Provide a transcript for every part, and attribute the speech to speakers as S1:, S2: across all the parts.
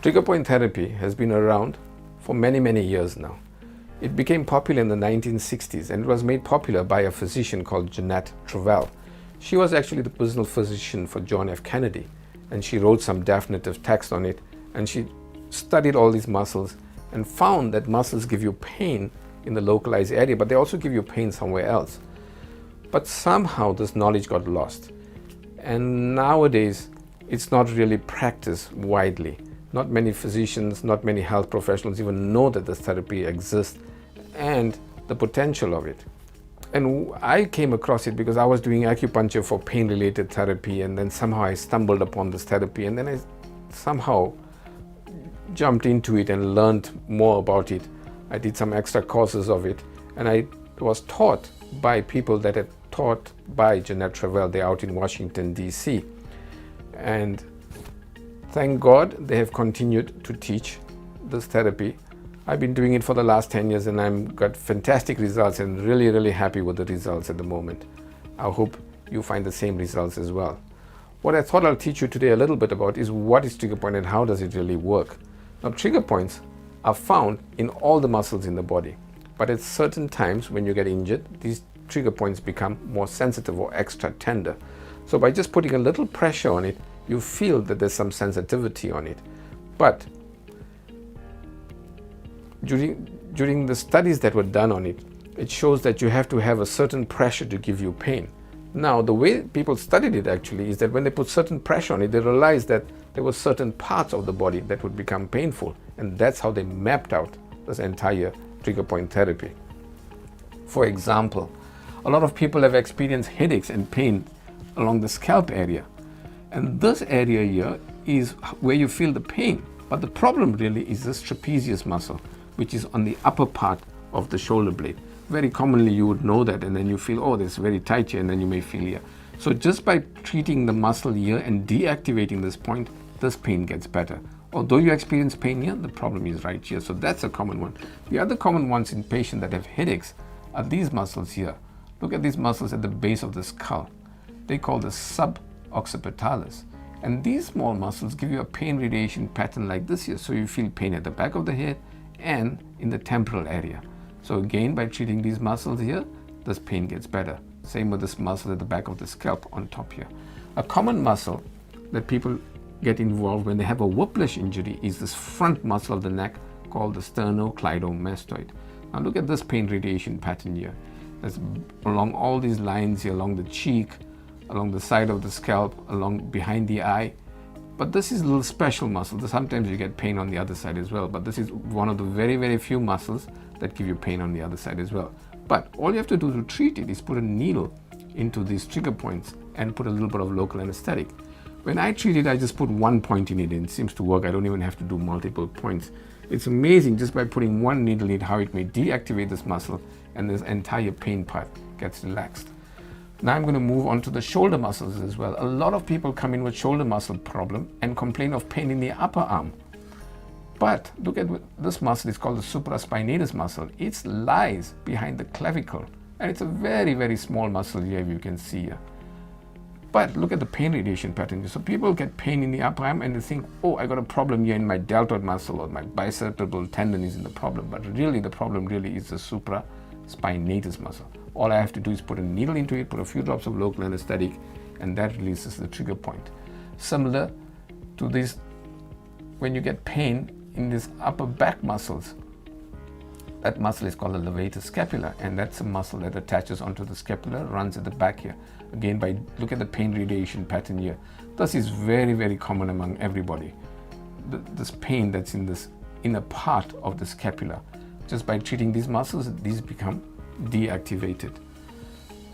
S1: Trigger point therapy has been around for many, many years now. It became popular in the 1960s and it was made popular by a physician called Jeanette Travell. She was actually the personal physician for John F. Kennedy, and she wrote some definitive text on it, and she studied all these muscles and found that muscles give you pain in the localized area, but they also give you pain somewhere else. But somehow this knowledge got lost, and nowadays it's not really practiced widely. Not many physicians, not many health professionals even know that this therapy exists and the potential of it. And I came across it because I was doing acupuncture for pain-related therapy, and then somehow I stumbled upon this therapy, and then I somehow jumped into it and learned more about it. I did some extra courses of it, and I was taught by people that had taught by Jeanette Travell. They're out in Washington, D.C. And thank God they have continued to teach this therapy. I've been doing it for the last 10 years and I've got fantastic results and really, really happy with the results at the moment. I hope you find the same results as well. What I thought I'll teach you today a little bit about is what is trigger point and how does it really work. Now, trigger points are found in all the muscles in the body, but at certain times when you get injured, these trigger points become more sensitive or extra tender. So by just putting a little pressure on it, you feel that there's some sensitivity on it. But during the studies that were done on it, it shows that you have to have a certain pressure to give you pain. Now, the way people studied it actually is that when they put certain pressure on it, they realized that there were certain parts of the body that would become painful, and that's how they mapped out this entire trigger point therapy. For example, a lot of people have experienced headaches and pain along the scalp area. And this area here is where you feel the pain. But the problem really is this trapezius muscle, which is on the upper part of the shoulder blade. Very commonly you would know that, and then you feel, oh, this is very tight here, and then you may feel here. So just by treating the muscle here and deactivating this point, this pain gets better. Although you experience pain here, the problem is right here. So that's a common one. The other common ones in patients that have headaches are these muscles here. Look at these muscles at the base of the skull. They call the suboccipitalis. And these small muscles give you a pain radiation pattern like this here. So you feel pain at the back of the head and in the temporal area. So again, by treating these muscles here, this pain gets better. Same with this muscle at the back of the scalp on top here. A common muscle that people get involved when they have a whiplash injury is this front muscle of the neck called the sternocleidomastoid. Now look at this pain radiation pattern here. That's along all these lines here, along the cheek, along the side of the scalp, along behind the eye. But this is a little special muscle. Sometimes you get pain on the other side as well, but this is one of the very, very few muscles that give you pain on the other side as well. But all you have to do to treat it is put a needle into these trigger points and put a little bit of local anesthetic. When I treat it, I just put one point in it and it seems to work. I don't even have to do multiple points. It's amazing just by putting one needle in it how it may deactivate this muscle and this entire pain part gets relaxed. Now I'm going to move on to the shoulder muscles as well. A lot of people come in with shoulder muscle problem and complain of pain in the upper arm. But look at this muscle, it's called the supraspinatus muscle. It lies behind the clavicle, and it's a very, very small muscle here, you can see here. But look at the pain radiation pattern. So people get pain in the upper arm and they think, oh, I got a problem here in my deltoid muscle or my bicipital tendon is in the problem. But really the problem really is the supraspinatus muscle. All I have to do is put a needle into it, put a few drops of local anesthetic, and that releases the trigger point. Similar to this, when you get pain in these upper back muscles, that muscle is called the levator scapula, and that's a muscle that attaches onto the scapula, runs at the back here. Again, look at the pain radiation pattern here. This is very, very common among everybody. This pain that's in this inner part of the scapula. Just by treating these muscles, these become deactivated.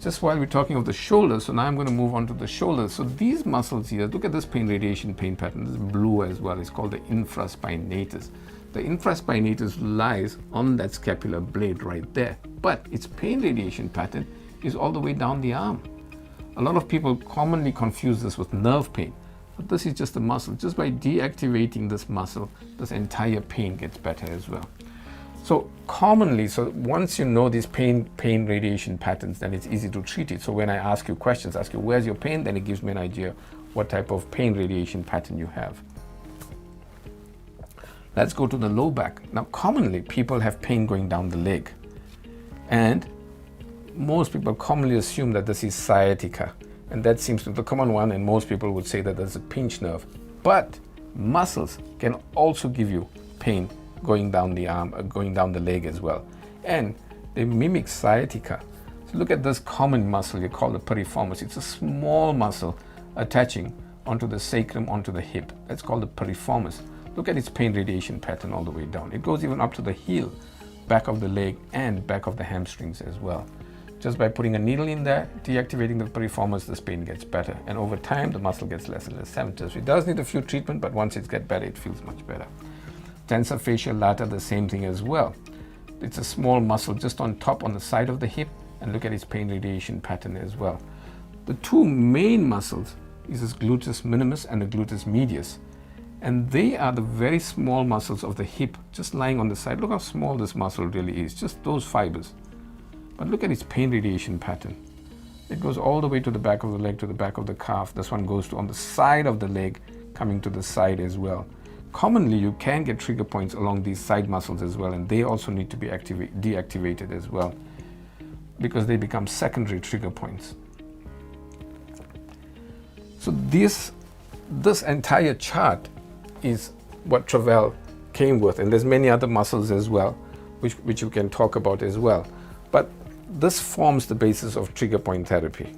S1: Just while we're talking of the shoulders, so now I'm going to move on to the shoulders. So these muscles here, look at this pain radiation pain pattern. This is blue as well. It's called the infraspinatus. The infraspinatus lies on that scapular blade right there, but its pain radiation pattern is all the way down the arm. A lot of people commonly confuse this with nerve pain, but this is just a muscle. Just by deactivating this muscle, this entire pain gets better as well. So commonly, once you know these pain radiation patterns, then it's easy to treat it. So when I ask you questions, ask you where's your pain, then it gives me an idea what type of pain radiation pattern you have. Let's go to the low back. Now, commonly people have pain going down the leg, and most people commonly assume that this is sciatica, and that seems to be the common one, and most people would say that there's a pinched nerve. But muscles can also give you pain going down the arm, going down the leg as well, and they mimic sciatica. So look at this common muscle you call the piriformis. It's a small muscle attaching onto the sacrum, onto the hip. That's called the piriformis. Look at its pain radiation pattern all the way down. It goes even up to the heel, back of the leg, and back of the hamstrings as well. Just by putting a needle in there, deactivating the piriformis, this pain gets better. And over time, the muscle gets less and less sensitive. So it does need a few treatment, but once it gets better, it feels much better. Tensor fasciae lata, the same thing as well. It's a small muscle just on top, on the side of the hip, and look at its pain radiation pattern as well. The two main muscles is this gluteus minimus and the gluteus medius. And they are the very small muscles of the hip, just lying on the side. Look how small this muscle really is, just those fibers. But look at its pain radiation pattern. It goes all the way to the back of the leg, to the back of the calf. This one goes to on the side of the leg, coming to the side as well. Commonly, you can get trigger points along these side muscles as well, and they also need to be deactivated as well, because they become secondary trigger points. So this entire chart is what Travell came with, and there's many other muscles as well, which you can talk about as well. But this forms the basis of trigger point therapy.